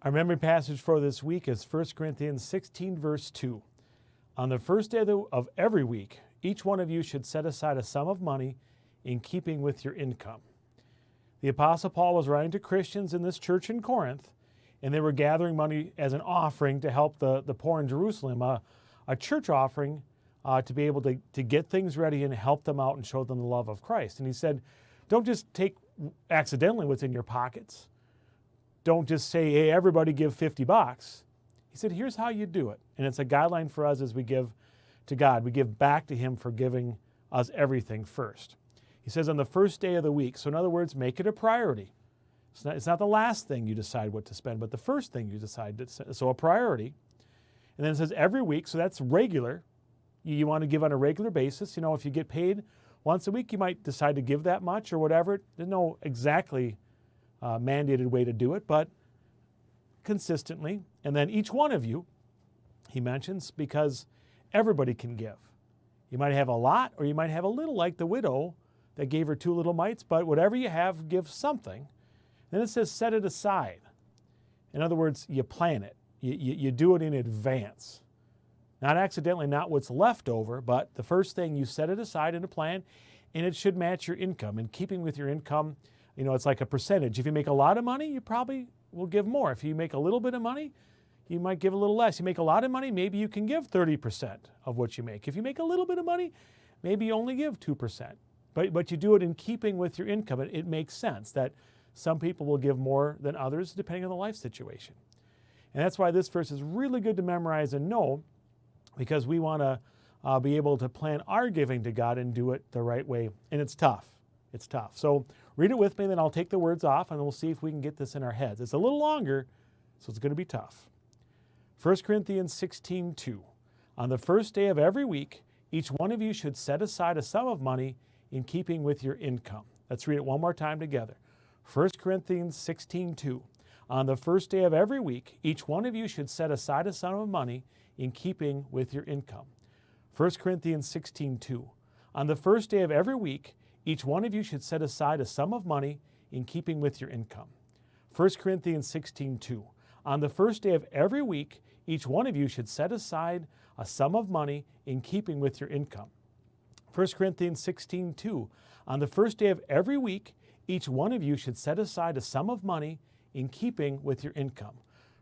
Our memory passage for this week is 1 Corinthians 16, verse 2. On the first day of every week, each one of you should set aside a sum of money in keeping with your income. The Apostle Paul was writing to Christians in this church in Corinth, and they were gathering money as an offering to help the poor in Jerusalem, a church offering to be able to get things ready and help them out and show them the love of Christ. And he said, don't just take accidentally what's in your pockets. Don't just say, hey, everybody give $50. He said, here's how you do it. And it's a guideline for us as we give to God. We give back to Him for giving us everything first. He says on the first day of the week. So in other words, make it a priority. It's not the last thing you decide what to spend, but the first thing you decide to spend. So a priority. And then it says every week, so that's regular. You want to give on a regular basis. You know, if you get paid once a week, you might decide to give that much or whatever. There's no exactly mandated way to do it, but consistently. And then each one of you, he mentions, because everybody can give. You might have a lot or you might have a little, like the widow that gave her 2 little mites, but whatever you have, give something. Then it says set it aside. In other words, you plan it. You do it in advance. Not accidentally, not what's left over, but the first thing you set it aside in a plan, and it should match your income. In keeping with your income, you know, it's like a percentage. If you make a lot of money, you probably will give more. If you make a little bit of money, you might give a little less. You make a lot of money, maybe you can give 30% of what you make. If you make a little bit of money, maybe you only give 2%. But you do it in keeping with your income. It makes sense that some people will give more than others depending on the life situation. And that's why this verse is really good to memorize and know, because we want to be able to plan our giving to God and do it the right way. And it's tough. It's tough. So read it with me, then I'll take the words off, and we'll see if we can get this in our heads. It's a little longer, so it's going to be tough. 1 Corinthians 16, 2. On the first day of every week, each one of you should set aside a sum of money in keeping with your income. Let's read it one more time together. 1 Corinthians 16, 2. On the first day of every week, each one of you should set aside a sum of money in keeping with your income. 1 Corinthians 16, 2. On the first day of every week, each one of you should set aside a sum of money in keeping with your income. 1 Corinthians 16, 2. On the first day of every week, each one of you should set aside a sum of money in keeping with your income. 1 Corinthians 16, 2. On the first day of every week, each one of you should set aside a sum of money in keeping with your income.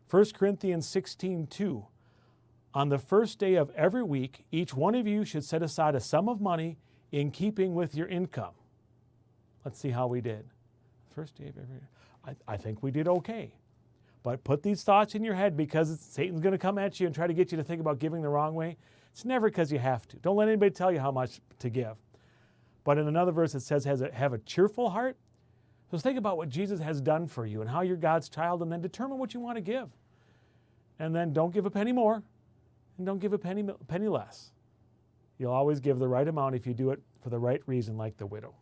1 Corinthians 16, 2. On the first day of every week, each one of you should set aside a sum of money in keeping with your income. Let's see how we did. First day of every I think we did okay. But put these thoughts in your head, because Satan's going to come at you and try to get you to think about giving the wrong way. It's never because you have to. Don't let anybody tell you how much to give. But in another verse it says, have a cheerful heart. So think about what Jesus has done for you and how you're God's child, and then determine what you want to give. And then don't give a penny more and don't give a penny less. You'll always give the right amount if you do it for the right reason, like the widow.